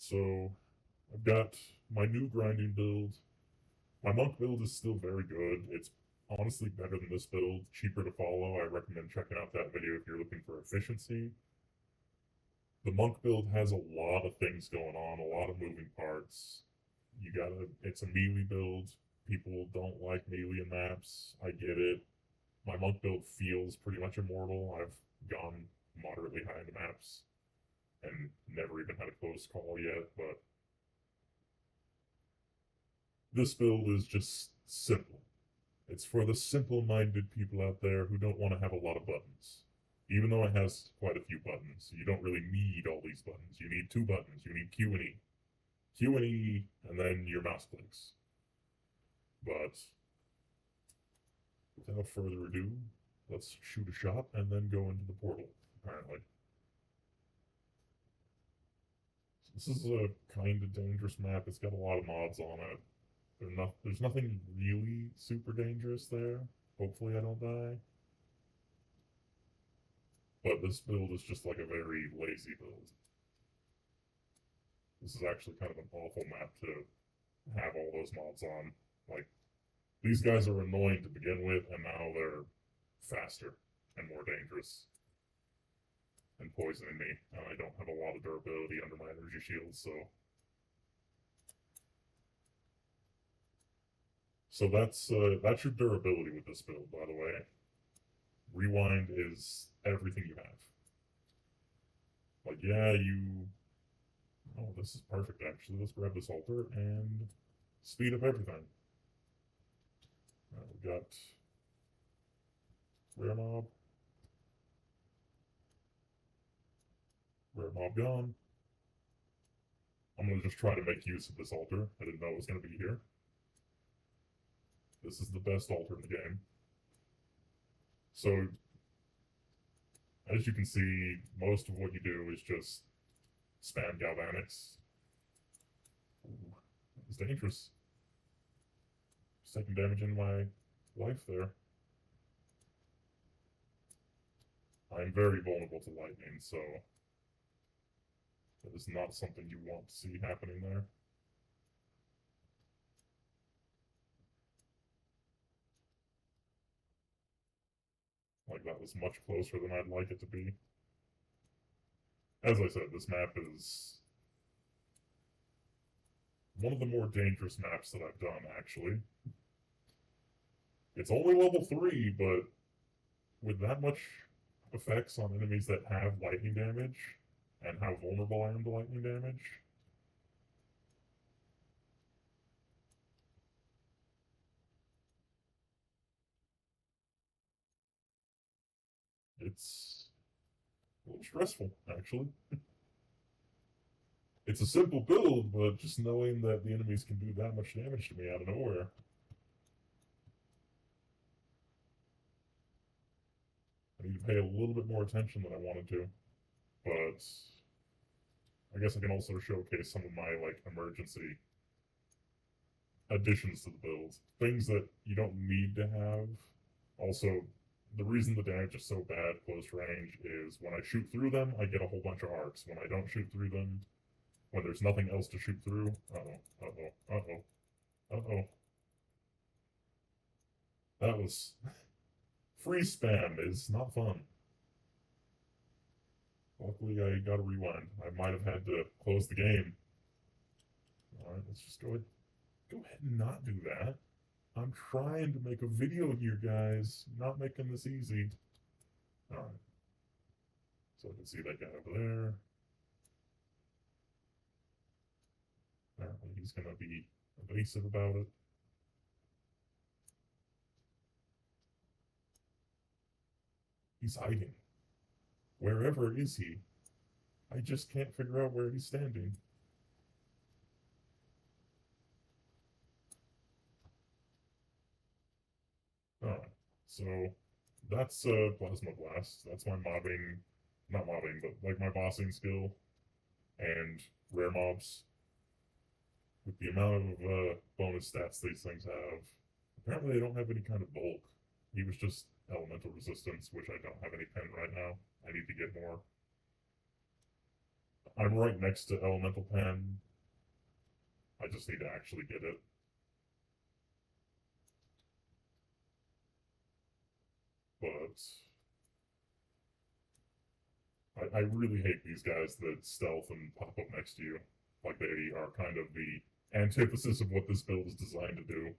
So I've got my new grinding build. My monk build is still very good. It's honestly better than this build, cheaper to follow. I recommend checking out that video if you're looking for efficiency. The monk build has a lot of things going on, a lot of moving parts. It's a melee build. People don't like melee in maps. I get it. My monk build feels pretty much immortal. I've gone moderately high into maps and never even had a close call yet, but this build is just simple. It's for the simple-minded people out there who don't want to have a lot of buttons. Even though it has quite a few buttons, you don't really need all these buttons. You need two buttons. You need Q and E. Q and E, and then your mouse clicks. But without further ado, let's shoot a shot and then go into the portal, apparently. This is a kind of dangerous map. It's got a lot of mods on it. There's nothing really super dangerous there. Hopefully I don't die. But this build is just like a very lazy build. This is actually kind of an awful map to have all those mods on. Like, these guys are annoying to begin with, and now they're faster and more dangerous and poisoning me. And I don't have a lot of durability under my energy shield, so that's your durability with this build, by the way. Rewind is everything you have. Like, yeah, oh, this is perfect, actually. Let's grab this altar and speed up everything. We got rare mob. Rare mob gone. I'm going to just try to make use of this altar. I didn't know it was going to be here. This is the best altar in the game. So, as you can see, most of what you do is just spam galvanics. Ooh, that was dangerous. Just taking damage in my life there. I'm very vulnerable to lightning, so that is not something you want to see happening there. Like, that was much closer than I'd like it to be. As I said, this map is one of the more dangerous maps that I've done, actually. It's only level 3, but with that much effects on enemies that have lightning damage, and how vulnerable I am to lightning damage, it's a little stressful, actually. It's a simple build, but just knowing that the enemies can do that much damage to me out of nowhere. I need to pay a little bit more attention than I wanted to, but I guess I can also showcase some of my, like, emergency additions to the build. Things that you don't need to have. Also, the reason the damage is so bad close range is when I shoot through them, I get a whole bunch of arcs. When I don't shoot through them, when there's nothing else to shoot through, uh-oh. That was... Free spam is not fun. Luckily, I got a rewind. I might have had to close the game. Alright, let's just go ahead and not do that. I'm trying to make a video here, guys. Not making this easy. Alright. So I can see that guy over there. Apparently he's going to be evasive about it. He's hiding. Wherever is he? I just can't figure out where he's standing. Alright, so that's Plasma Blast. That's my mobbing, not mobbing, but like my bossing skill and rare mobs. With the amount of bonus stats these things have, apparently they don't have any kind of bulk. He was just elemental resistance, which I don't have any pen right now. I need to get more. I'm right next to Elemental Pen. I just need to actually get it. But I really hate these guys that stealth and pop up next to you. Like they are kind of the antithesis of what this build is designed to do.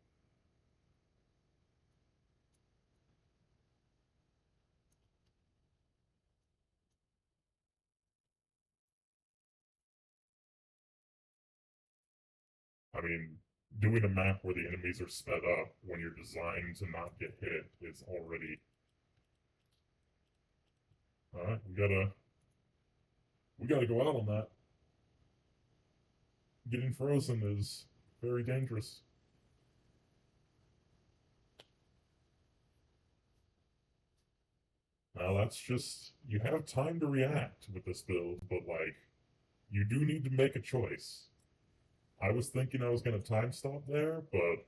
I mean, doing a map where the enemies are sped up when you're designed to not get hit is already. Alright, we gotta go out on that. Getting frozen is very dangerous. Now that's just you have time to react with this build, but like you do need to make a choice. I was thinking I was gonna time stop there, but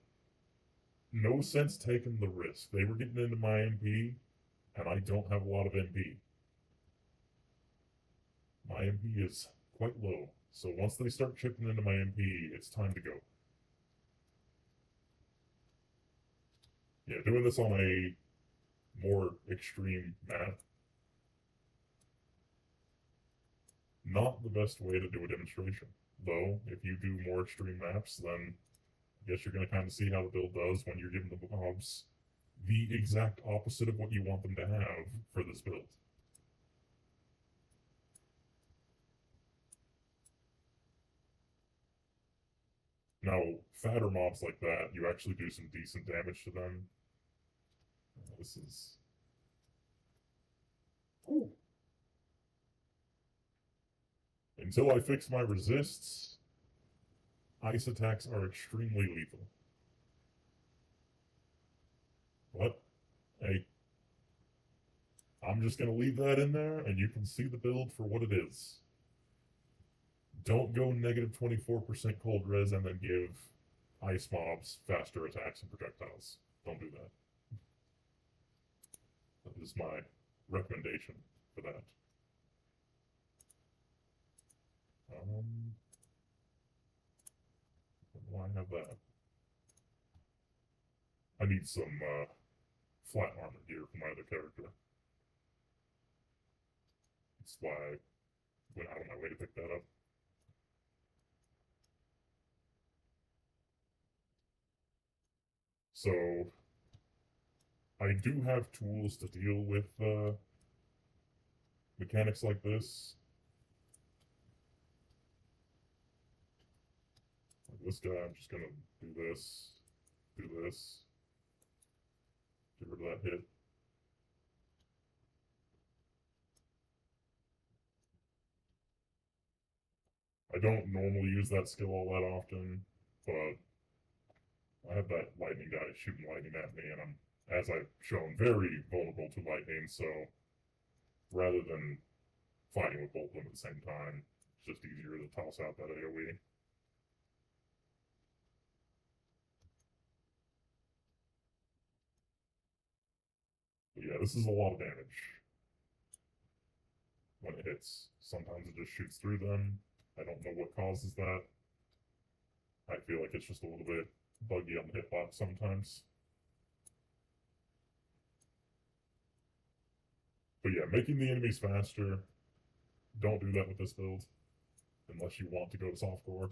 no sense taking the risk. They were getting into my MP, and I don't have a lot of MP. My MP is quite low, so once they start chipping into my MP, it's time to go. Yeah, doing this on a more extreme map, not the best way to do a demonstration. Though, if you do more extreme maps, then I guess you're going to kind of see how the build does when you're giving the mobs the exact opposite of what you want them to have for this build. Now, fatter mobs like that, you actually do some decent damage to them. This is. Ooh. Until I fix my resists, ice attacks are extremely lethal. But, hey, I'm just going to leave that in there, and you can see the build for what it is. Don't go negative 24% cold res and then give ice mobs faster attacks and projectiles. Don't do that. That is my recommendation for that. Why have that? I need some flat armor gear for my other character. That's why I went out of my way to pick that up. So I do have tools to deal with mechanics like this. Like this guy, I'm just gonna do this, get rid of that hit. I don't normally use that skill all that often, but I have that lightning guy shooting lightning at me, and I'm, as I've shown, very vulnerable to lightning, so rather than fighting with both of them at the same time, it's just easier to toss out that AoE. But yeah, this is a lot of damage when it hits. Sometimes it just shoots through them. I don't know what causes that. I feel like it's just a little bit buggy on the hitbox sometimes. But yeah, making the enemies faster, don't do that with this build unless you want to go to softcore,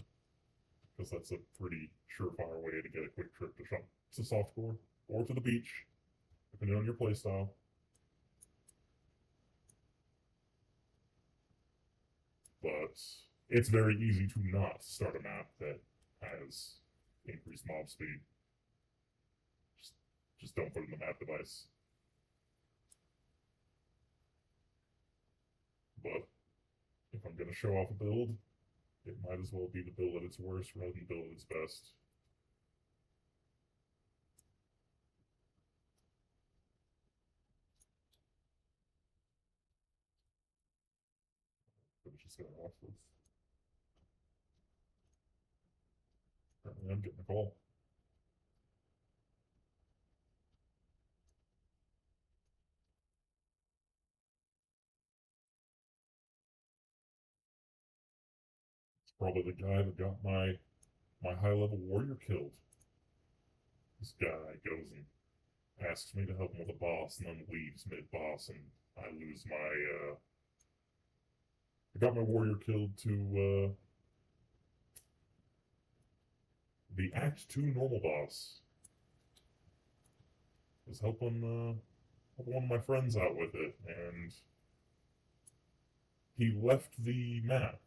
because that's a pretty surefire way to get a quick trip to softcore or to the beach, depending on your playstyle. But it's very easy to not start a map that has increased mob speed. Just, just don't put it in the map device. But if I'm going to show off a build, it might as well be the build at its worst rather than the build at its best. Just going off with. Apparently, I'm getting a call. Probably the guy that got my high level warrior killed. This guy goes and asks me to help him with a boss, and then leaves mid boss, and I lose my. I got my warrior killed to the Act 2 normal boss. I was helping one of my friends out with it, and he left the map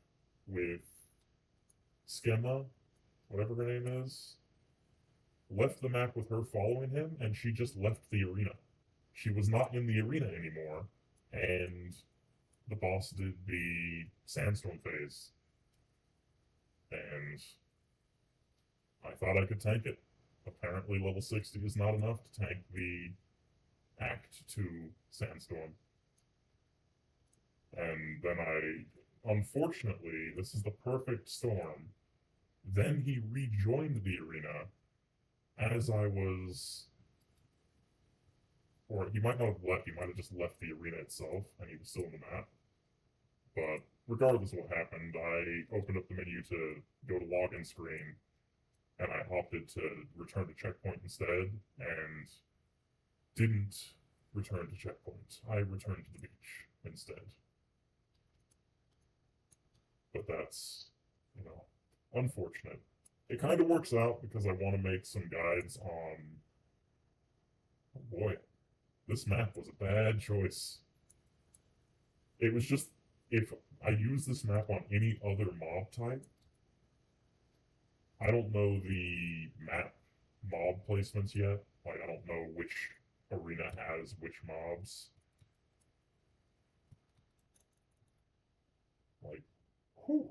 with Schema, whatever her name is, left the map with her following him, and she just left the arena. She was not in the arena anymore, and the boss did the sandstorm phase, and I thought I could tank it. Apparently level 60 is not enough to tank the Act 2 sandstorm. And then unfortunately, this is the perfect storm. Then he rejoined the arena as I was, or he might not have left, he might have just left the arena itself, and he was still in the map. But regardless of what happened, I opened up the menu to go to login screen, and I opted to return to checkpoint instead, and didn't return to checkpoint. I returned to the beach instead. But that's, unfortunate. It kind of works out because I want to make some guides on. Oh boy, this map was a bad choice. It was just, if I use this map on any other mob type, I don't know the map mob placements yet. Like, I don't know which arena has which mobs. Like, whew.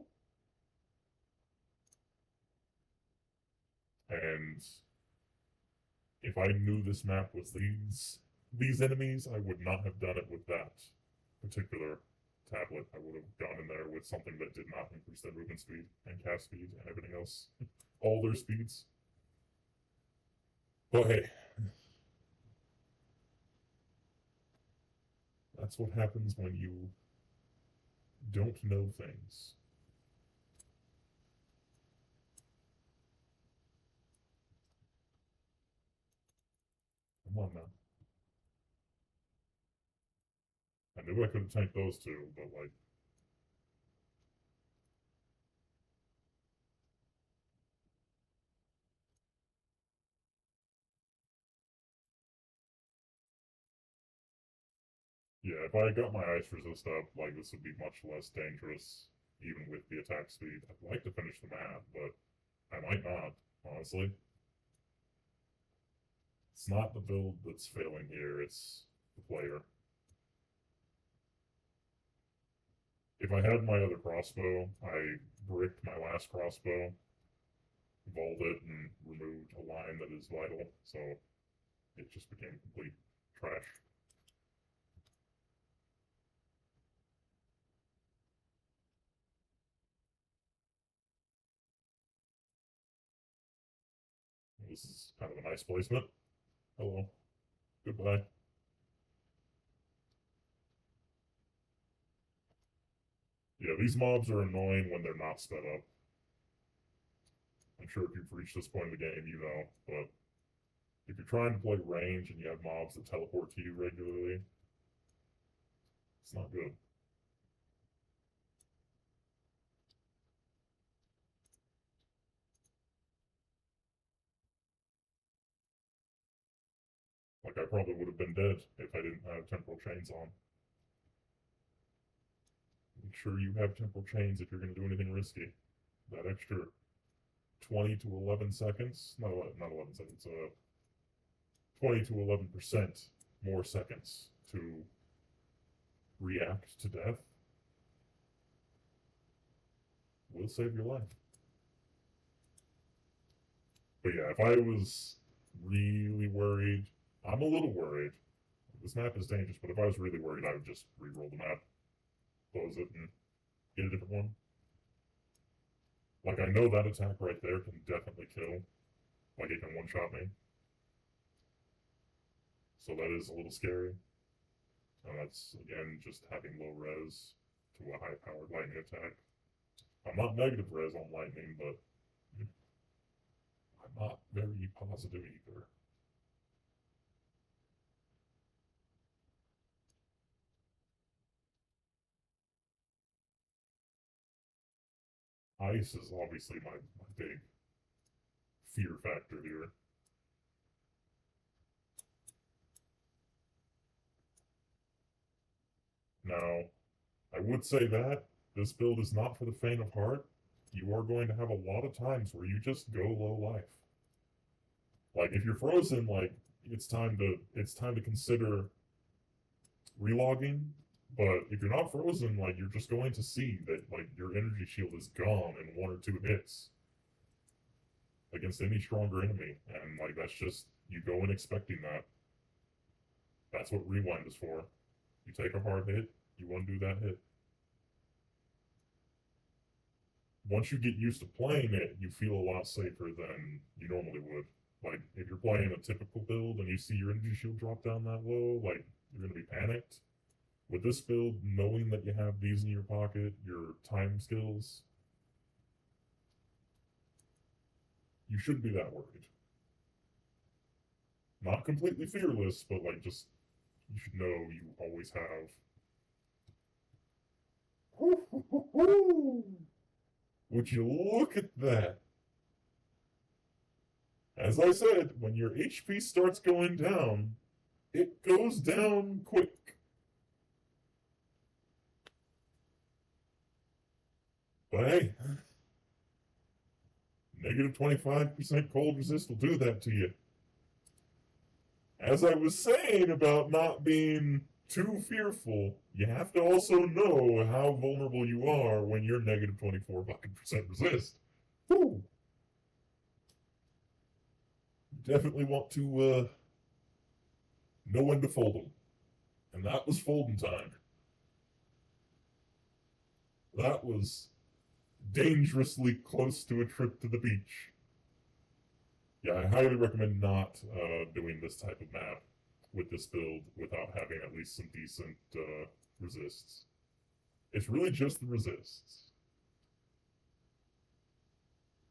And if I knew this map was these enemies, I would not have done it with that particular tablet. I would have gone in there with something that did not increase their movement speed and cast speed and everything else. All their speeds. But hey, that's what happens when you don't know things. Come on now. I knew I could have tanked those two, but like. Yeah, if I got my ice resist up, like, this would be much less dangerous, even with the attack speed. I'd like to finish the map, but I might not, honestly. It's not the build that's failing here, it's the player. If I had my other crossbow, I bricked my last crossbow, vaulted it, and removed a line that is vital, so it just became complete trash. This is kind of a nice placement. Hello. Goodbye. Yeah, these mobs are annoying when they're not sped up. I'm sure if you've reached this point in the game, you know, but if you're trying to play range and you have mobs that teleport to you regularly, it's not good. Like, I probably would have been dead if I didn't have temporal chains on. Make sure you have temporal chains if you're going to do anything risky. That extra 20 to 11 seconds, not 11 seconds, 20 to 11% more seconds to react to death will save your life. But yeah, if I was really worried, I'm a little worried. This map is dangerous, but if I was really worried, I would just re-roll the map, close it, and get a different one. Like, I know that attack right there can definitely kill. Like, it can one-shot me. So that is a little scary. And that's, again, just having low res to a high-powered lightning attack. I'm not negative res on lightning, but I'm not very positive either. Ice is obviously my big fear factor here. Now, I would say that this build is not for the faint of heart. You are going to have a lot of times where you just go low life. Like if you're frozen, like it's time to consider relogging. But if you're not frozen, like you're just going to see that like your energy shield is gone in one or two hits against any stronger enemy, and like that's just you go in expecting that. That's what rewind is for. You take a hard hit, you undo that hit. Once you get used to playing it, you feel a lot safer than you normally would. Like if you're playing a typical build and you see your energy shield drop down that low, like you're gonna be panicked. With this build, knowing that you have these in your pocket, your time skills, you shouldn't be that worried. Not completely fearless, but like just you should know you always have. Would you look at that? As I said, when your HP starts going down, it goes down quick. But hey, negative 25% cold resist will do that to you. As I was saying about not being too fearful, you have to also know how vulnerable you are when you're negative 24% resist. Whew. You definitely want to know when to fold them. And that was folding time. That was dangerously close to a trip to the beach. Yeah, I highly recommend not doing this type of map with this build without having at least some decent resists. It's really just the resists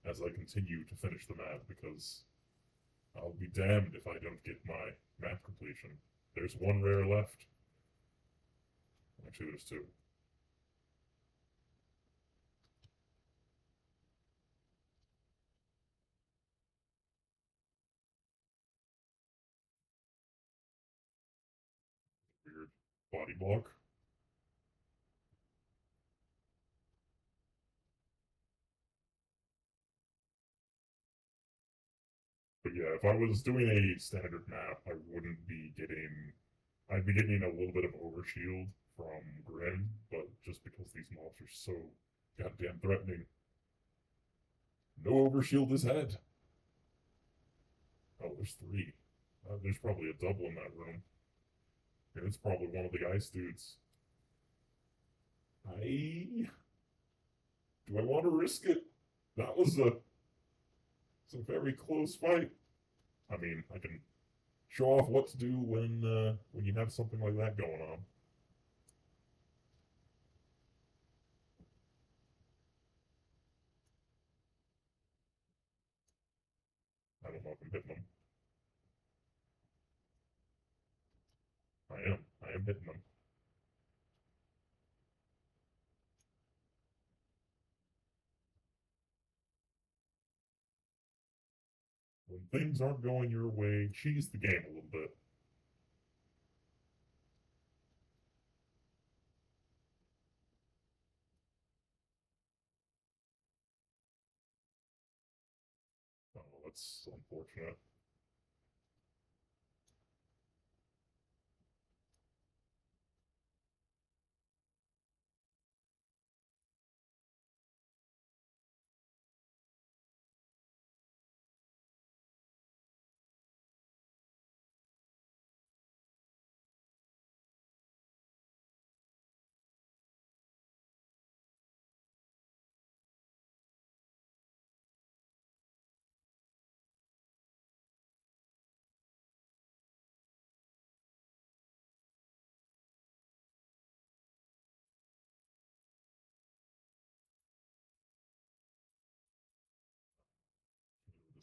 as I continue to finish the map because I'll be damned if I don't get my map completion. There's one rare left. Actually, there's two. Weird body block. But yeah, if I was doing a standard map, I wouldn't be getting. I'd be getting a little bit of overshield from Grim, but just because these mobs are so goddamn threatening, no overshield is had. Oh, there's three. There's probably a double in that room. And it's probably one of the ice dudes. I do I want to risk it? That was it's a very close fight. I mean, I can show off what to do when you have something like that going on. I don't know if I'm hitting them. I am. I am hitting them. When things aren't going your way, cheese the game a little bit. Oh, that's unfortunate.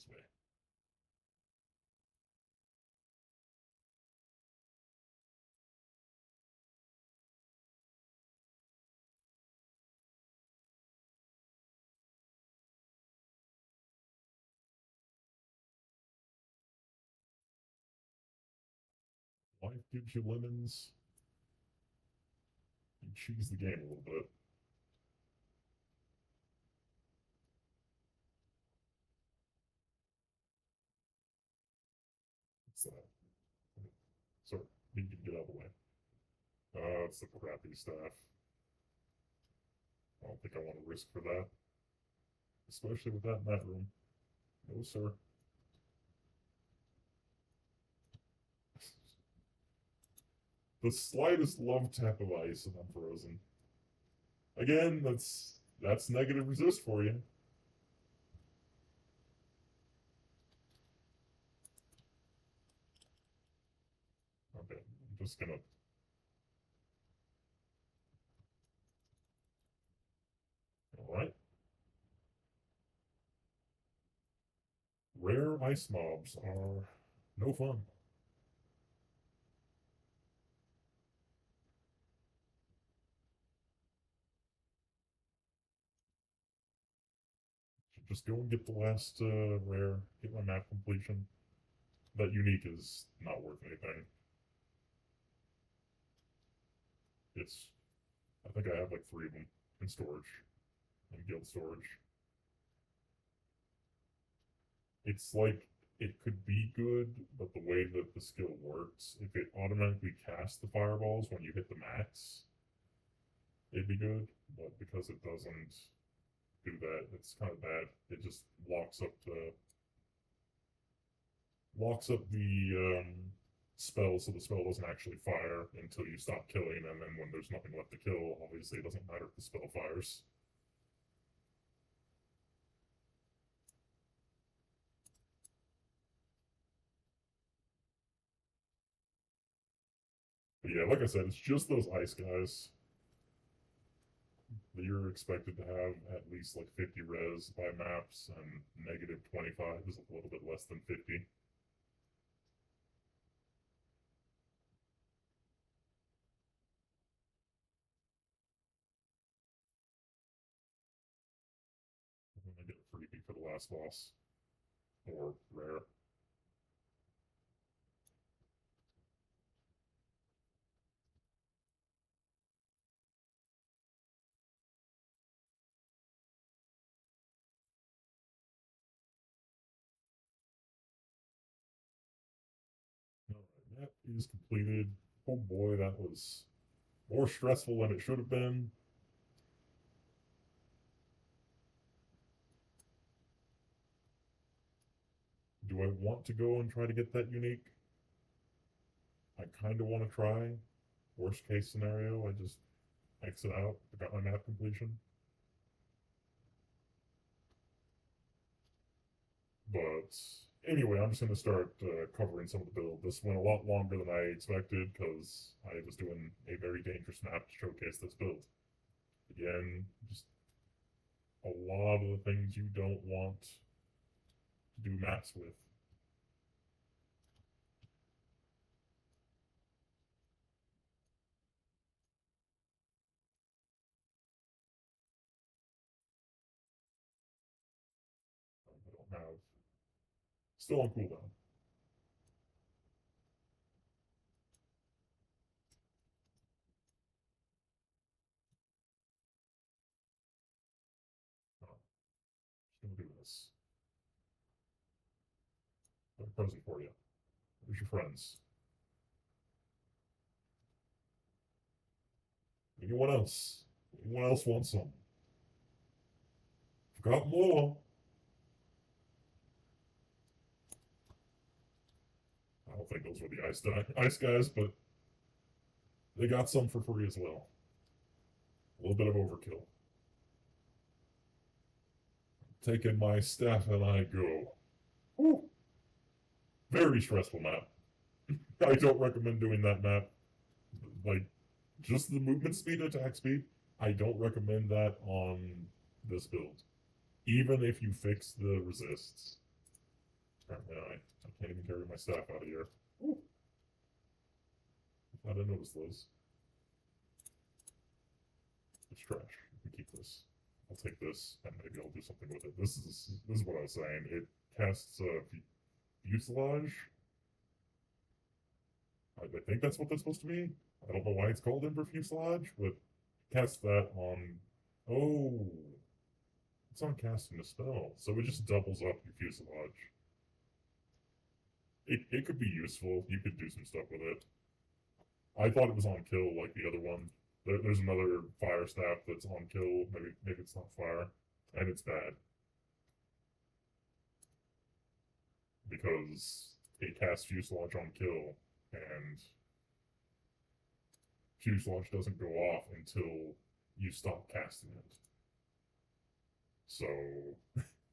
this way. Life gives you lemons. You cheese the game a little bit. What's that? Sorry, need to get out of the way. It's the crappy staff. I don't think I want to risk for that. Especially with that in that room. No, sir. The slightest love tap of ice and I'm frozen. Again, that's negative resist for you. Okay, I'm just gonna. Alright. Rare ice mobs are no fun. Just go and get the last rare, get my map completion. That unique is not worth anything. It's, I think I have like 3 of them in storage, in guild storage. It's like, it could be good, but the way that the skill works, if it automatically casts the fireballs when you hit the max, it'd be good, but because it doesn't do that, it's kind of bad. It just locks up the spell, so the spell doesn't actually fire until you stop killing, and then when there's nothing left to kill, obviously it doesn't matter if the spell fires. But yeah, like I said, it's just those ice guys that you're expected to have at least like 50 res by maps, and negative 25 is a little bit less than 50. I'm gonna get a freebie for the last boss, or rare. Alright, that is completed. Oh boy, that was more stressful than it should have been. Do I want to go and try to get that unique? I kind of want to try. Worst case scenario, I just exit out. I got my map completion. But anyway, I'm just going to start covering some of the build. This went a lot longer than I expected because I was doing a very dangerous map to showcase this build. Again, just a lot of the things you don't want to do maps with. I don't have. Still on cooldown. Oh, just gonna do this. Got a present for you. Where's your friends? Anyone else? Anyone else want some? Forgot more. I don't think those were the ice guys, but they got some for free as well. A little bit of overkill. Taking my staff and I go. Whew. Very stressful map. I don't recommend doing that map. Like, just the movement speed, attack speed. I don't recommend that on this build. Even if you fix the resists. Apparently I can't even carry my staff out of here. Ooh. I didn't notice those. It's trash. We can keep this. I'll take this, and maybe I'll do something with it. This is what I was saying. It casts fuselage. I think that's what that's supposed to be. I don't know why it's called Ember Fuselage, but cast that on. Oh, it's on casting a spell, so it just doubles up your fuselage. It could be useful. You could do some stuff with it. I thought it was on kill like the other one. There's another fire staff that's on kill. Maybe it's not fire, and it's bad because it casts fuselage on kill, and fuselage doesn't go off until you stop casting it. So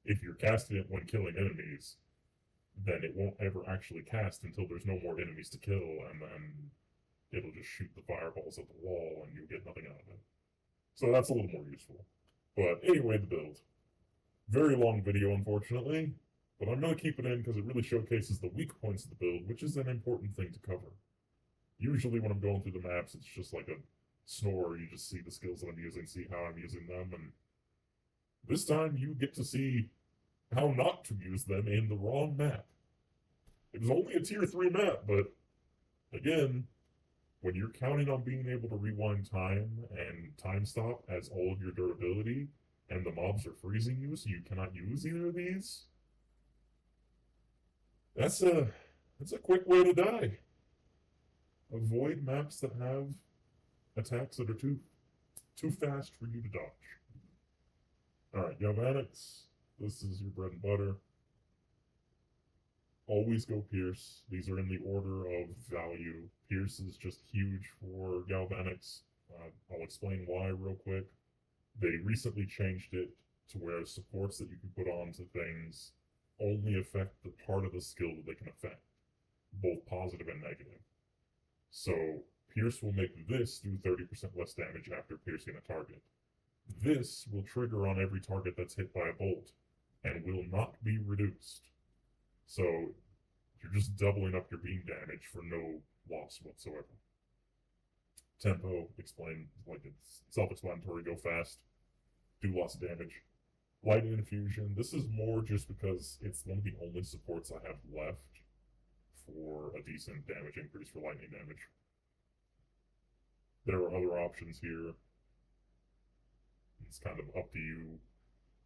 if you're casting it when killing enemies, then it won't ever actually cast until there's no more enemies to kill, and then it'll just shoot the fireballs at the wall and you'll get nothing out of it. So that's a little more useful. But anyway, the build. Very long video, unfortunately, but I'm going to keep it in because it really showcases the weak points of the build, which is an important thing to cover. Usually when I'm going through the maps, it's just like a snore. You just see the skills that I'm using, see how I'm using them, and this time you get to see how not to use them in the wrong map. It was only a tier 3 map, but again, when you're counting on being able to rewind time and time stop as all of your durability, and the mobs are freezing you so you cannot use either of these, that's a quick way to die. Avoid maps that have attacks that are too fast for you to dodge. Alright, Galvanics, this is your bread and butter. Always go Pierce. These are in the order of value. Pierce is just huge for Galvanics. I'll explain why real quick. They recently changed it to where supports that you can put onto things only affect the part of the skill that they can affect, both positive and negative. So Pierce will make this do 30% less damage after piercing a target. This will trigger on every target that's hit by a bolt, and will not be reduced. So you're just doubling up your beam damage for no loss whatsoever. Tempo, explain, like it's self-explanatory, go fast, do lots of damage. Lightning Infusion, this is more just because it's one of the only supports I have left for a decent damage increase for lightning damage. There are other options here. It's kind of up to you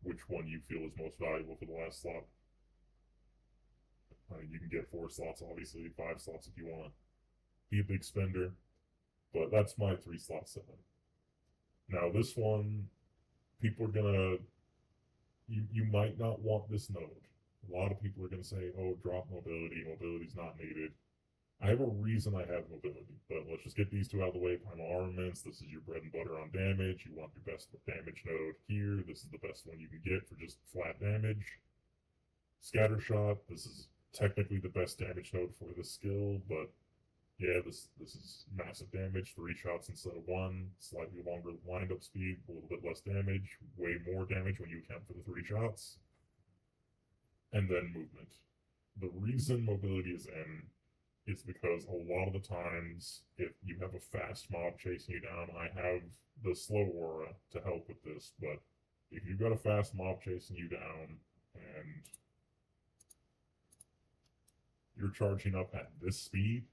which one you feel is most valuable for the last slot. You can get 4 slots, obviously, 5 slots if you want to be a big spender, but that's my 3 slot setup. Now this one, people are gonna, you might not want this node. A lot of people are gonna say, oh, drop mobility, mobility's not needed. I have a reason I have mobility, but let's just get these 2 out of the way. Primal Armaments, this is your bread and butter on damage. You want your best damage node here. This is the best one you can get for just flat damage. Scattershot, this is technically the best damage node for this skill, but yeah, this is massive damage, 3 shots instead of 1, slightly longer wind-up speed, a little bit less damage, way more damage when you account for the 3 shots. And then movement. The reason mobility is in, it's because a lot of the times, if you have a fast mob chasing you down, I have the slow aura to help with this, but if you've got a fast mob chasing you down, and you're charging up at this speed,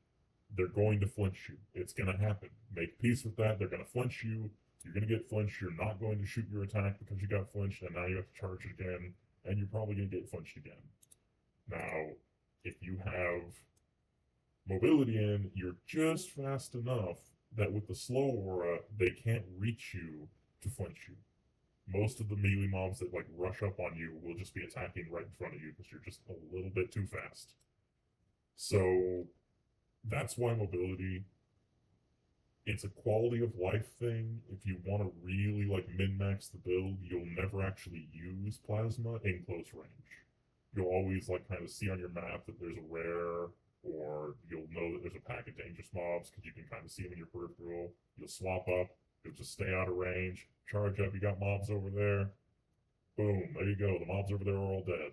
they're going to flinch you. It's going to happen. Make peace with that. They're going to flinch you. You're going to get flinched. You're not going to shoot your attack because you got flinched, and now you have to charge again, and you're probably going to get flinched again. Now, if you have mobility in, you're just fast enough that with the slow aura, they can't reach you to flinch you. Most of the melee mobs that like rush up on you will just be attacking right in front of you because you're just a little bit too fast. So that's why mobility, it's a quality of life thing. If you want to really like min-max the build, you'll never actually use plasma in close range. You'll always like kind of see on your map that there's a rare, or you'll know that there's a pack of dangerous mobs because you can kind of see them in your peripheral. You'll swap up, you'll just stay out of range, charge up, you got mobs over there, boom, there you go, the mobs over there are all dead.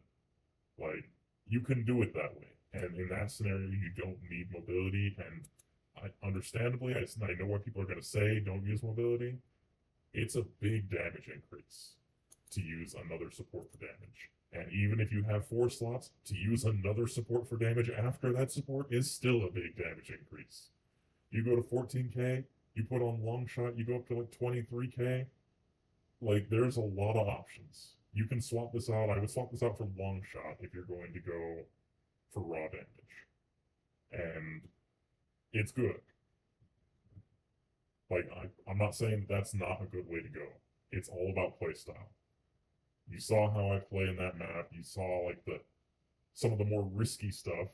Like, you can do it that way. And in that scenario, you don't need mobility. And understandably, I know what people are going to say, don't use mobility. It's a big damage increase to use another support for damage. And even if you have 4 slots, to use another support for damage after that support is still a big damage increase. You go to 14k, you put on long shot, you go up to like 23k. Like, there's a lot of options. You can swap this out. I would swap this out for long shot if you're going to go for raw damage. And it's good. Like, I'm not saying that's not a good way to go. It's all about playstyle. You saw how I play in that map. You saw like some of the more risky stuff.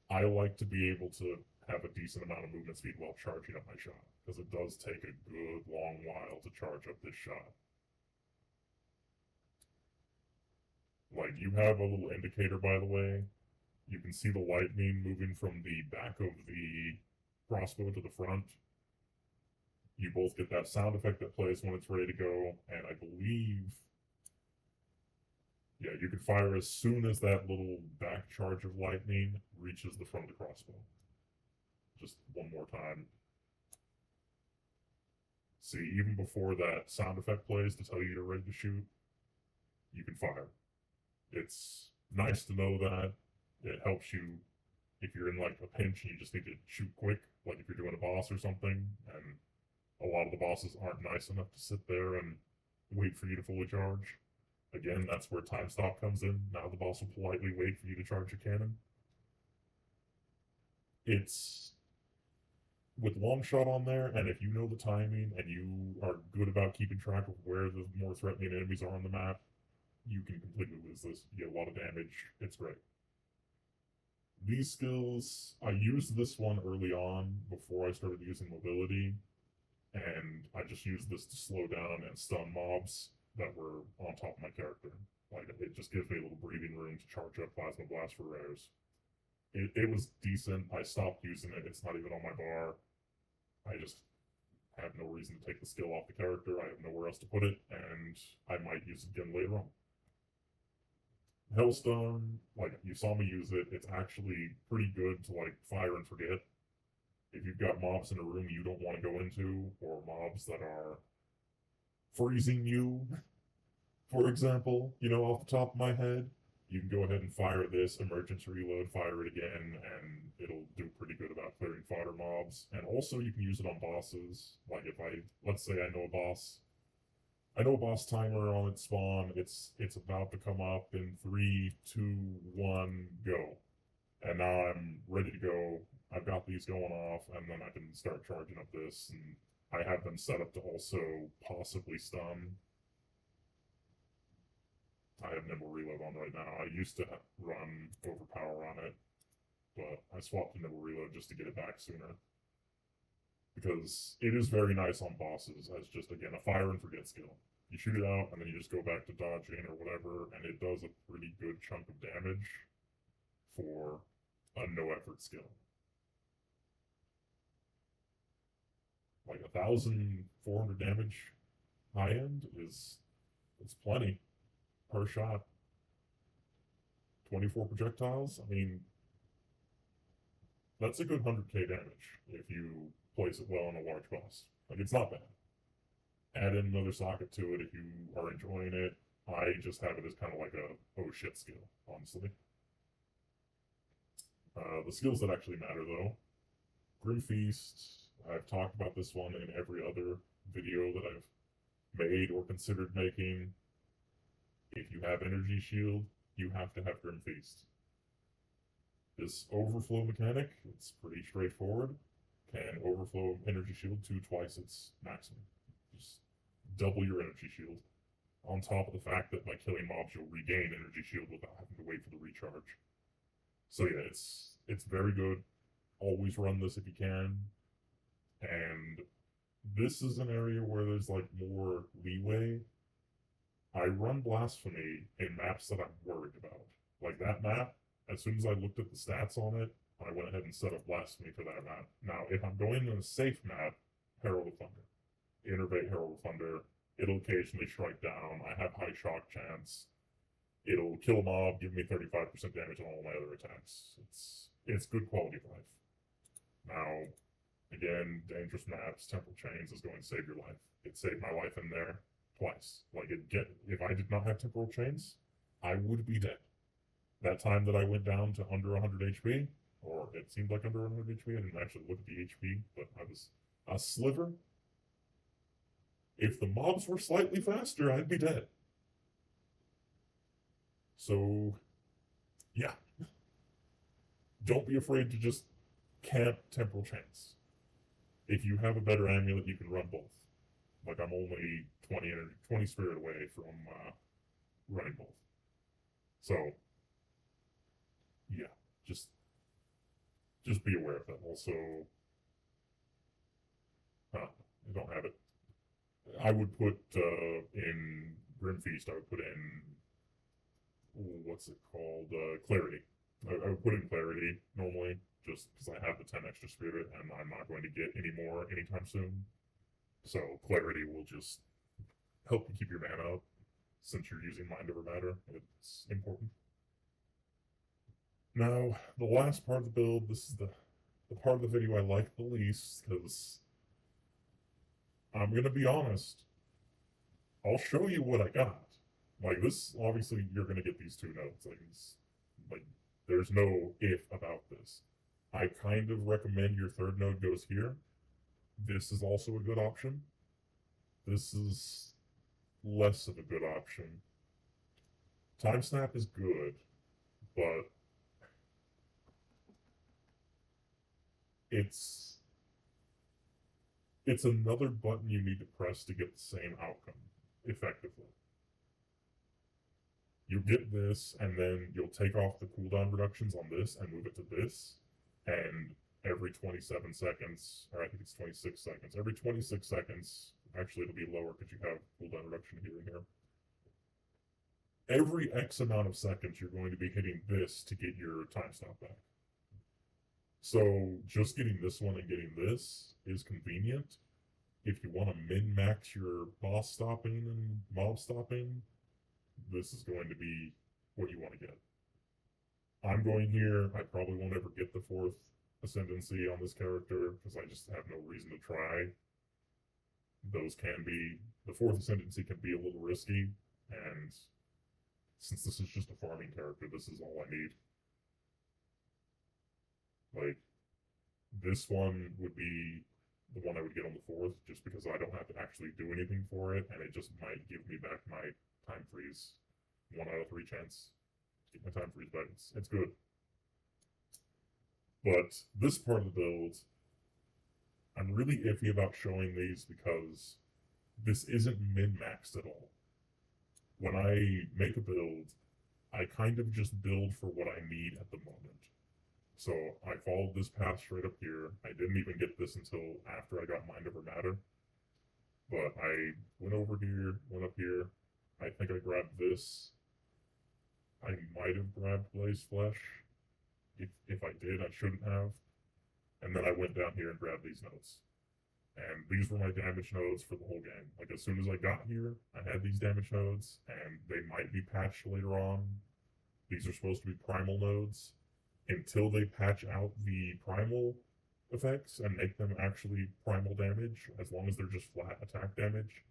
I like to be able to have a decent amount of movement speed while charging up my shot, because it does take a good long while to charge up this shot. Like, you have a little indicator, by the way. You can see the lightning moving from the back of the crossbow to the front. You both get that sound effect that plays when it's ready to go, and I believe, yeah, you can fire as soon as that little back charge of lightning reaches the front of the crossbow. Just one more time. See, even before that sound effect plays to tell you you're ready to shoot, you can fire. It's nice to know that. It helps you if you're in like a pinch and you just need to shoot quick, like if you're doing a boss or something, and a lot of the bosses aren't nice enough to sit there and wait for you to fully charge. Again, that's where time stop comes in. Now the boss will politely wait for you to charge your cannon. It's with long shot on there, and if you know the timing and you are good about keeping track of where the more threatening enemies are on the map, you can completely lose this. You get a lot of damage. It's great. These skills, I used this one early on before I started using mobility, and I just used this to slow down and stun mobs that were on top of my character. Like, it just gives me a little breathing room to charge up Plasma Blast for rares. It was decent. I stopped using it. It's not even on my bar. I just have no reason to take the skill off the character. I have nowhere else to put it, and I might use it again later on. Hellstone, like, you saw me use it. It's actually pretty good to, like, fire and forget. If you've got mobs in a room you don't want to go into, or mobs that are freezing you, for example, off the top of my head, you can go ahead and fire this, emergency reload, fire it again, and it'll do pretty good about clearing fodder mobs. And also you can use it on bosses. Like, if let's say I know a boss timer on its spawn, it's about to come up in 3, 2, 1, go. And now I'm ready to go. I've got these going off, and then I can start charging up this, and I have them set up to also possibly stun. I have nimble reload on right now. I used to run overpower on it, but I swapped to nimble reload just to get it back sooner. Because it is very nice on bosses as just, again, a fire and forget skill. You shoot it out, and then you just go back to dodging or whatever, and it does a pretty good chunk of damage for a no-effort skill. Like 1,400 damage high end it's plenty per shot. 24 projectiles, I mean, that's a good 100k damage if you place it well on a large boss. Like, it's not bad. Add in another socket to it if you are enjoying it. I just have it as kind of like a oh shit skill, honestly. The skills that actually matter, though. Grim Feast, I've talked about this one in every other video that I've made or considered making. If you have Energy Shield, you have to have Grim Feast. This overflow mechanic, it's pretty straightforward. Can overflow Energy Shield to twice its maximum. Just double your Energy Shield. On top of the fact that by killing mobs, you'll regain Energy Shield without having to wait for the recharge. So yeah, it's very good. Always run this if you can. And this is an area where there's like more leeway. I run Blasphemy in maps that I'm worried about. Like that map, as soon as I looked at the stats on it, I went ahead and set up Blasphemy for that map. Now, if I'm going in a safe map, Herald of Thunder. Innervate Herald of Thunder. It'll occasionally strike down. I have high shock chance. It'll kill a mob, give me 35% damage on all my other attacks. It's good quality of life. Now, again, dangerous maps, temporal chains is going to save your life. It saved my life in there twice. Like if I did not have temporal chains, I would be dead. That time that I went down to under 100 HP, or it seemed like under 100 HP, I didn't actually look at the HP, but I was a sliver. If the mobs were slightly faster, I'd be dead. So, yeah. Don't be afraid to just camp temporal chains. If you have a better amulet, you can run both. Like I'm only 20 spirit away from running both. So, yeah, just be aware of that. Also, I don't have it. I would put in Grim Feast. I would put in what's it called? Clarity. I would put in Clarity normally, just because I have the 10 extra spirit, and I'm not going to get any more anytime soon. So Clarity will just help you keep your mana up, since you're using Mind Over Matter. It's important. Now, the last part of the build, this is the part of the video I like the least, because I'm going to be honest, I'll show you what I got. Like, this, obviously, you're going to get these 2 nodes. Like, there's no if about this. I kind of recommend your 3rd node goes here. This is also a good option. This is less of a good option. Time Snap is good, but it's another button you need to press to get the same outcome effectively. You get this, and then you'll take off the cooldown reductions on this and move it to this, and every 27 seconds, or I think it's 26 seconds, every 26 seconds, actually it'll be lower because you have cooldown reduction here and here. Every X amount of seconds, you're going to be hitting this to get your time stop back. So just getting this one and getting this is convenient. If you want to min-max your boss stopping and mob stopping, this is going to be what you want to get. I'm going here. I probably won't ever get the 4th ascendancy on this character because I just have no reason to try. Those can be, the 4th ascendancy can be a little risky, and since this is just a farming character, this is all I need. Like, this one would be the one I would get on the 4th, just because I don't have to actually do anything for it, and it just might give me back my time freeze. 1 out of 3 chance to get my time freeze back. It's good. But this part of the build, I'm really iffy about showing these because this isn't min-maxed at all. When I make a build, I kind of just build for what I need at the moment. So I followed this path straight up here. I didn't even get this until after I got Mind Over Matter. But I went over here, went up here. I think I grabbed this. I might have grabbed Blaze Flesh. If I did, I shouldn't have. And then I went down here and grabbed these nodes. And these were my damage nodes for the whole game. Like, as soon as I got here, I had these damage nodes, and they might be patched later on. These are supposed to be primal nodes. Until they patch out the primal effects and make them actually primal damage, as long as they're just flat attack damage,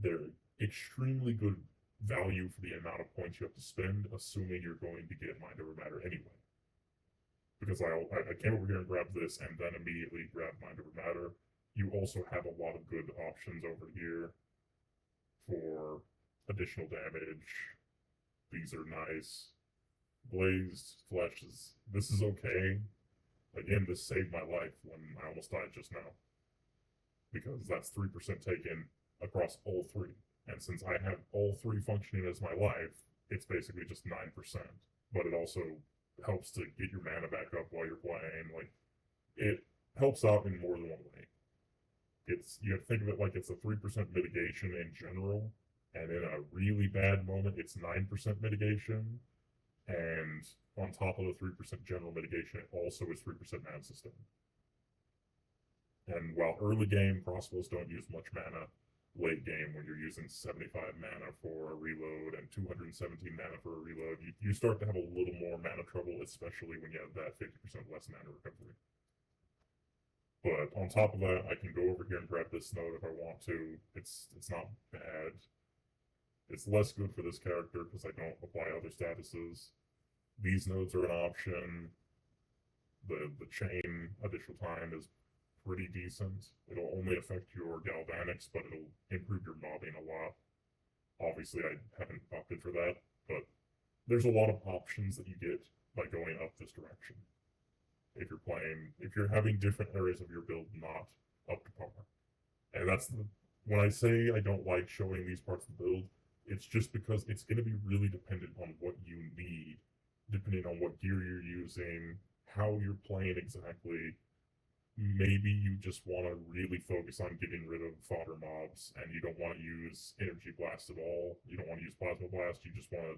they're extremely good value for the amount of points you have to spend, assuming you're going to get Mind Over Matter anyway. Because I came over here and grabbed this, and then immediately grabbed Mind Over Matter. You also have a lot of good options over here for additional damage. These are nice. Blazed Flesh this is okay. Again, this saved my life when I almost died just now. Because that's 3% taken across all 3. And since I have all 3 functioning as my life, it's basically just 9%. But it also helps to get your mana back up while you're playing. Like, it helps out in more than one way. You have to think of it like it's a 3% mitigation in general, and in a really bad moment, it's 9% mitigation. And on top of the 3% general mitigation, it also is 3% mana sustain. And while early game crossbows don't use much mana, late game when you're using 75 mana for a reload and 217 mana for a reload, you start to have a little more mana trouble, especially when you have that 50% less mana recovery. But on top of that, I can go over here and grab this node if I want to. It's not bad. It's less good for this character because I don't apply other statuses. These nodes are an option. The chain additional time is pretty decent. It'll only affect your galvanics, but it'll improve your mobbing a lot. Obviously, I haven't opted for that, but there's a lot of options that you get by going up this direction. If you're having different areas of your build not up to par. And when I say I don't like showing these parts of the build, it's just because it's going to be really dependent on what you need, depending on what gear you're using, how you're playing exactly. Maybe you just want to really focus on getting rid of fodder mobs, and you don't want to use energy blast at all. You don't want to use plasma blast. You just want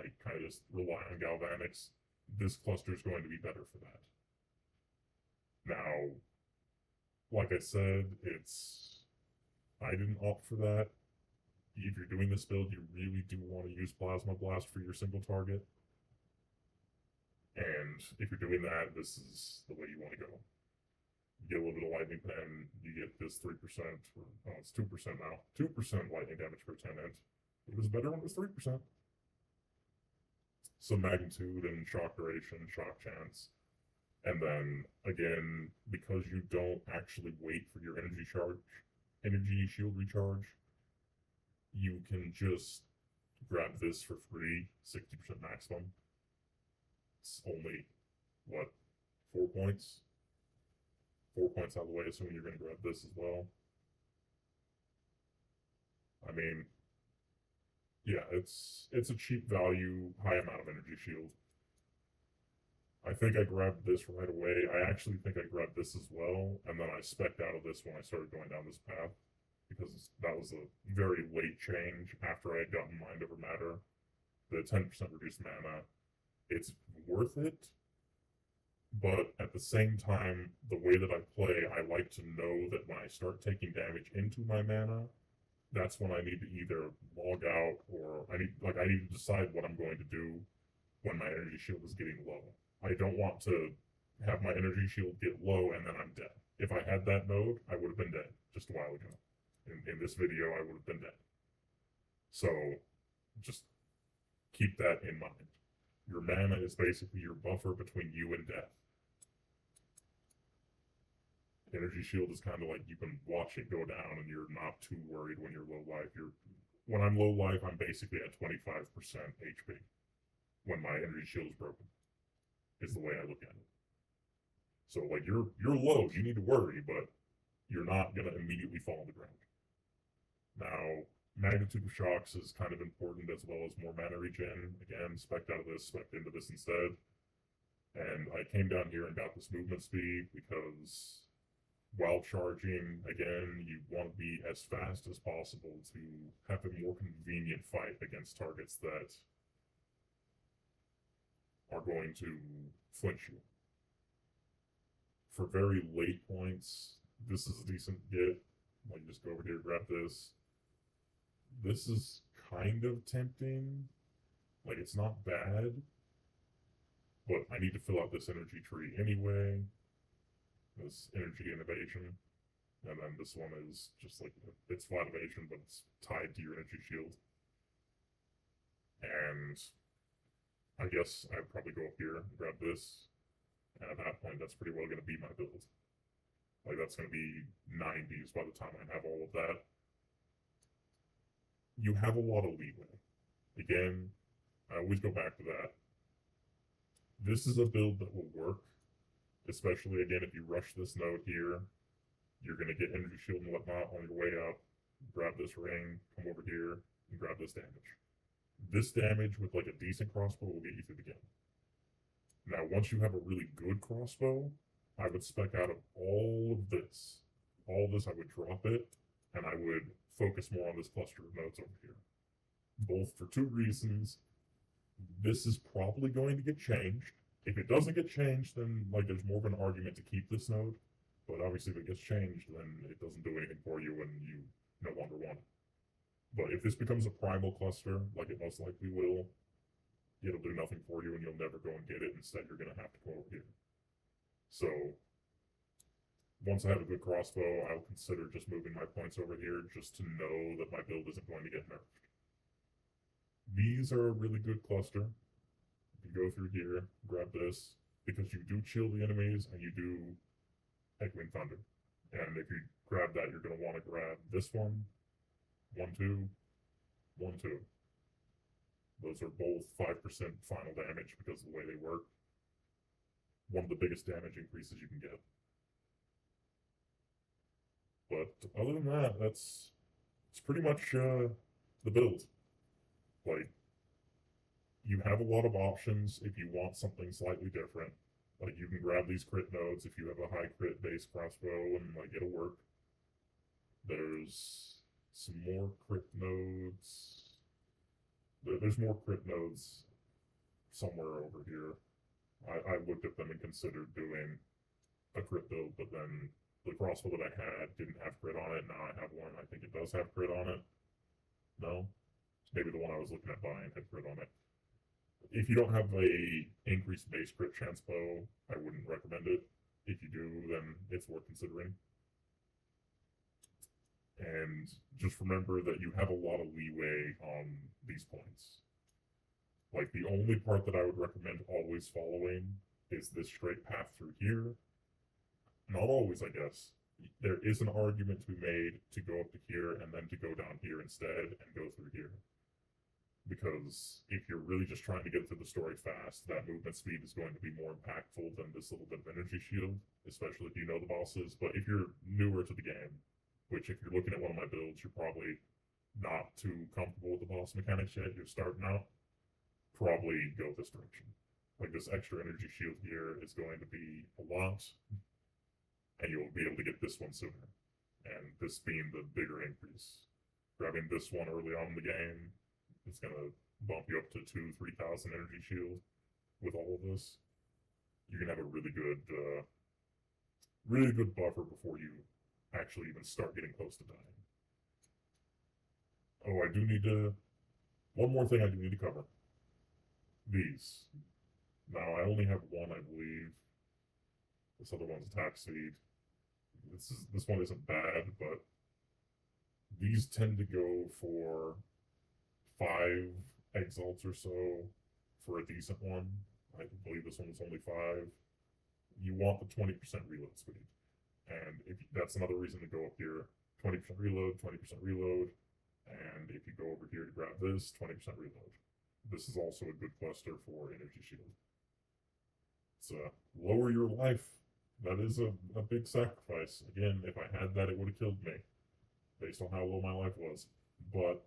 to kind of just rely on galvanics. This cluster is going to be better for that. Now, like I said, I didn't opt for that. If you're doing this build, you really do want to use Plasma Blast for your single target. And if you're doing that, this is the way you want to go. You get a little bit of lightning pen, you get this 3%, or it's 2% now. 2% lightning damage per 10 int. It was better when it was 3%. Some magnitude and shock duration, shock chance. And then, again, because you don't actually wait for your energy shield recharge, you can just grab this for free, 60% maximum. It's only, 4 points? 4 points out of the way, assuming you're going to grab this as well. I mean, yeah, it's a cheap value, high amount of energy shield. I think I grabbed this right away. I actually think I grabbed this as well, and then I spec'd out of this when I started going down this path, because that was a very late change after I had gotten Mind Over Matter. The 10% reduced mana, it's worth it, but at the same time, the way that I play, I like to know that when I start taking damage into my mana, that's when I need to either log out, or I need to decide what I'm going to do when my energy shield is getting low. I don't want to have my energy shield get low and then I'm dead. If I had that node, I would have been dead just a while ago. In this video, I would have been dead. So just keep that in mind. Your mana is basically your buffer between you and death. Energy shield is kind of like you can watch it go down and you're not too worried when you're low life. When I'm low life, I'm basically at 25% HP when my energy shield is broken. Is the way I look at it. So you're low, you need to worry, but you're not gonna immediately fall on the ground. Now, magnitude of shocks is kind of important, as well as more mana regen. Again, spec'd out of this, spec'd into this instead. And I came down here and got this movement speed because while charging, again, you want to be as fast as possible to have a more convenient fight against targets that are going to flinch you. For very late points, this is a decent get. Just go over here, grab this. This is kind of tempting. It's not bad, but I need to fill out this energy tree anyway. This energy innovation. And then this one is just it's flat evasion, but it's tied to your energy shield. And I guess I'd probably go up here and grab this, and at that point, that's pretty well going to be my build. That's going to be 90s by the time I have all of that. You have a lot of leeway. Again, I always go back to that. This is a build that will work, especially, again, if you rush this node here, you're going to get energy shield and whatnot on your way up, grab this ring, come over here, and grab this damage. This damage with a decent crossbow will get you through the game. Now, once you have a really good crossbow, I would spec out of all of this. All of this, I would drop it, and I would focus more on this cluster of nodes over here. Both for two reasons. This is probably going to get changed. If it doesn't get changed, then there's more of an argument to keep this node. But obviously, if it gets changed, then it doesn't do anything for you, and you no longer wanted. But if this becomes a primal cluster, like it most likely will, it'll do nothing for you and you'll never go and get it. Instead, you're going to have to go over here. So once I have a good crossbow, I'll consider just moving my points over here just to know that my build isn't going to get nerfed. These are a really good cluster. You go through here, grab this, because you do chill the enemies and you do Echoing Thunder. And if you grab that, you're going to want to grab this one, 1, 2, 1, 2. Those are both 5% final damage because of the way they work. One of the biggest damage increases you can get. But other than that, it's pretty much the build. Like, you have a lot of options if you want something slightly different. Like, you can grab these crit nodes if you have a high crit based crossbow, and like it'll work. There's some more crit nodes. There's more crit nodes somewhere over here. I looked at them and considered doing a crit build, but then the crossbow that I had didn't have crit on it. Now I have one. I think it does have crit on it. No? Maybe the one I was looking at buying had crit on it. If you don't have a increased base crit chance bow, I wouldn't recommend it. If you do, then it's worth considering. And just remember that you have a lot of leeway on these points. Like, the only part that I would recommend always following is this straight path through here. Not always, I guess. There is an argument to be made to go up to here and then to go down here instead and go through here. Because if you're really just trying to get through the story fast, that movement speed is going to be more impactful than this little bit of energy shield, especially if you know the bosses. But if you're newer to the game, which if you're looking at one of my builds, you're probably not too comfortable with the boss mechanics yet, you're starting out, probably go this direction. Like, this extra energy shield here is going to be a lot, and you'll be able to get this one sooner. And this being the bigger increase. Grabbing this one early on in the game, it's going to bump you up to 2,000-3,000 energy shield with all of this. You can have a really good buffer before you actually even start getting close to dying. Oh, I do need to... One more thing I do need to cover. These. Now, I only have one, I believe. This other one's attack speed. This one isn't bad, but these tend to go for 5 exalts or so for a decent one. I believe this one's only 5. You want the 20% reload speed. And that's another reason to go up here. 20% reload, 20% reload. And if you go over here to grab this, 20% reload. This is also a good cluster for energy shield. So lower your life. That is a big sacrifice. Again, if I had that, it would have killed me, based on how low my life was. But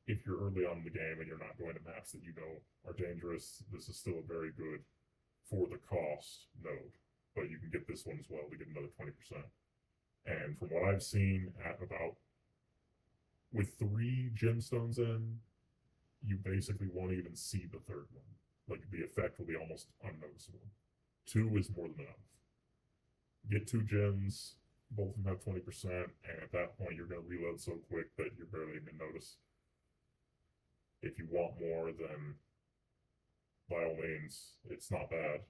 if you're early on in the game and you're not going to maps that you know are dangerous, this is still a very good for the cost node. But you can get this one as well to get another 20%. And from what I've seen, at about with 3 gemstones in, you basically won't even see the third one. Like, the effect will be almost unnoticeable. 2 is more than enough. Get 2 gems, both of them have 20%, and at that point you're going to reload so quick that you're barely even notice. If you want more, then by all means, it's not bad.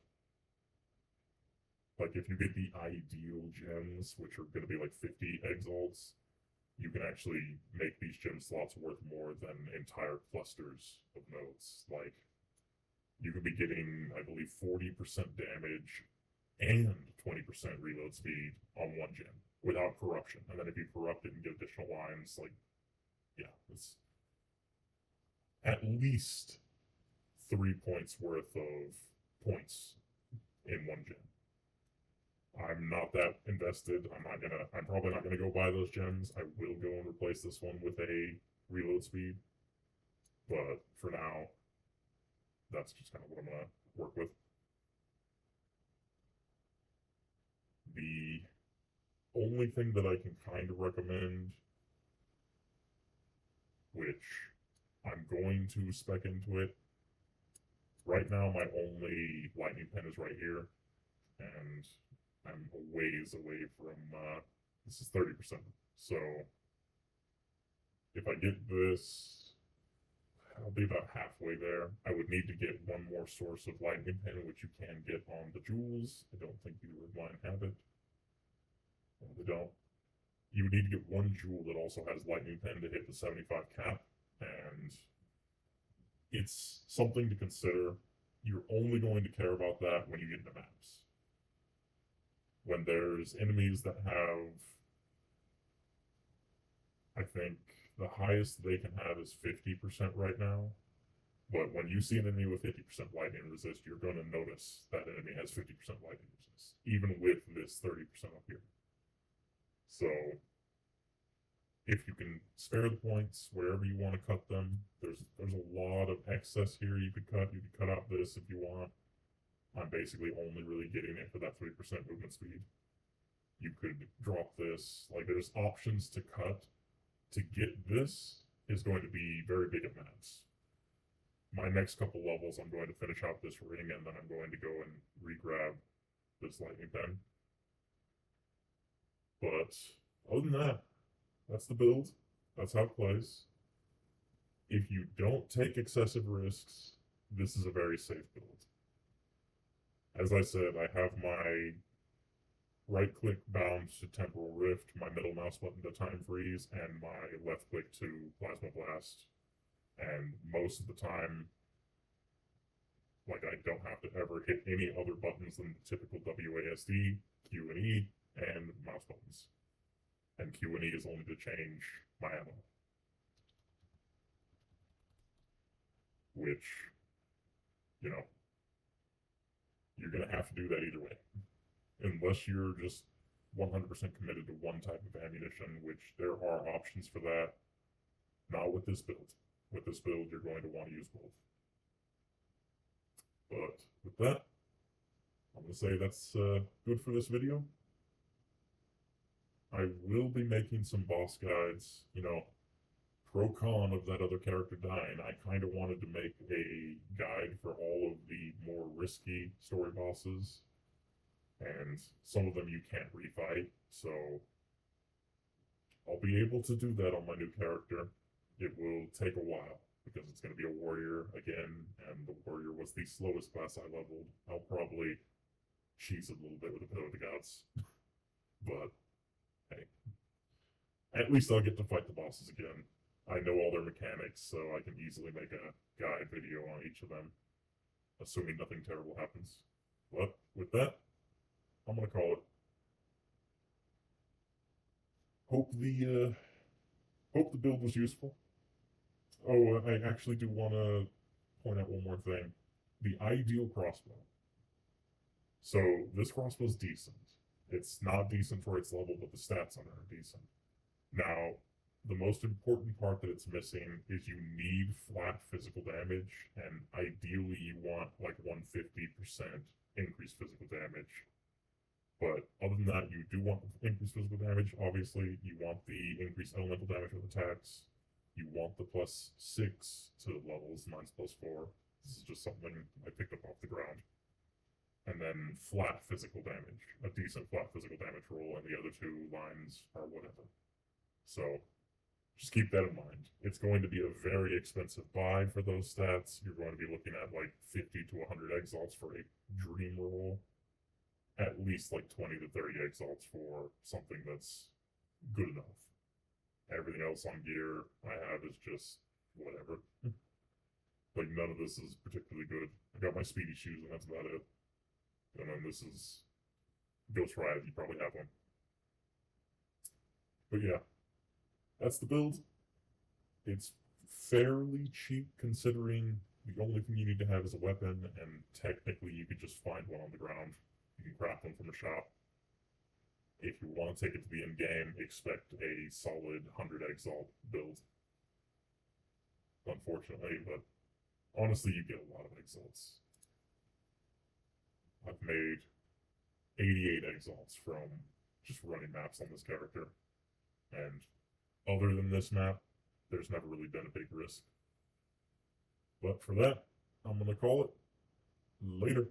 Like, if you get the ideal gems, which are going to be like 50 exalts, you can actually make these gem slots worth more than entire clusters of nodes. Like, you could be getting, I believe, 40% damage and 20% reload speed on one gem without corruption. And then if you corrupt it and get additional lines, like, yeah, it's at least 3 points worth of points in one gem. I'm not that invested. I'm probably not gonna go buy those gems. I will go and replace this one with a reload speed. But for now, that's just kind of what I'm gonna work with. The only thing that I can kind of recommend, which I'm going to spec into it, right now my only lightning pen is right here, and I'm a ways away from, this is 30%, so If I get this, I'll be about halfway there. I would need to get one more source of lightning pin, which you can get on the jewels. I don't think either of mine have it. No, they don't. You would need to get one jewel that also has lightning pin to hit the 75 cap, and it's something to consider. You're only going to care about that when you get into maps. When there's enemies that have, I think the highest they can have is 50% right now. But when you see an enemy with 50% lightning resist, you're going to notice that enemy has 50% lightning resist, even with this 30% up here. So if you can spare the points wherever you want to cut them, there's a lot of excess here you could cut. You could cut out this if you want. I'm basically only really getting it for that 3% movement speed. You could drop this. Like, there's options to cut. To get this is going to be very big at maps. My next couple levels, I'm going to finish out this ring, and then I'm going to go and re-grab this lightning pen. But other than that, that's the build. That's how it plays. If you don't take excessive risks, this is a very safe build. As I said, I have my right click bound to temporal rift, my middle mouse button to time freeze, and my left click to plasma blast. And most of the time, like, I don't have to ever hit any other buttons than the typical WASD, Q and E, and mouse buttons. And Q and E is only to change my ammo. Which, you know, you're going to have to do that either way. Unless you're just 100% committed to one type of ammunition, which there are options for that. Not with this build. With this build, you're going to want to use both. But with that, I'm going to say that's good for this video. I will be making some boss guides, you know, pro-con of that other character dying. I kind of wanted to make a guide for all of the more risky story bosses. And some of them you can't refight, so I'll be able to do that on my new character. It will take a while, because it's going to be a warrior again, and the warrior was the slowest class I leveled. I'll probably cheese a little bit with a bit of the gods. But, hey. At least I'll get to fight the bosses again. I know all their mechanics, so I can easily make a guide video on each of them, assuming nothing terrible happens. But, with that, I'm gonna call it. Hope the build was useful. Oh, I actually do want to point out one more thing. The ideal crossbow. So this crossbow is decent. It's not decent for its level, but the stats on it are decent. Now, the most important part that it's missing is you need flat physical damage, and ideally you want like 150% increased physical damage. But other than that, you do want increased physical damage. Obviously, you want the increased elemental damage with attacks. You want the +6 to levels, mine's +4. This is just something I picked up off the ground. And then flat physical damage. A decent flat physical damage roll, and the other two lines are whatever. So, just keep that in mind. It's going to be a very expensive buy for those stats. You're going to be looking at like 50 to 100 exalts for a dream roll. At least like 20 to 30 exalts for something that's good enough. Everything else on gear I have is just whatever. Like, none of this is particularly good. I got my speedy shoes, and that's about it. And then this is Ghost Ride, you probably have one. But yeah, that's the build. It's fairly cheap, considering the only thing you need to have is a weapon, and technically you could just find one on the ground. You can craft them from the shop. If you want to take it to the end game, expect a solid 100 exalt build. Unfortunately, but honestly, you get a lot of exalts. I've made 88 exalts from just running maps on this character. And other than this map, there's never really been a big risk. But for that, I'm going to call it later.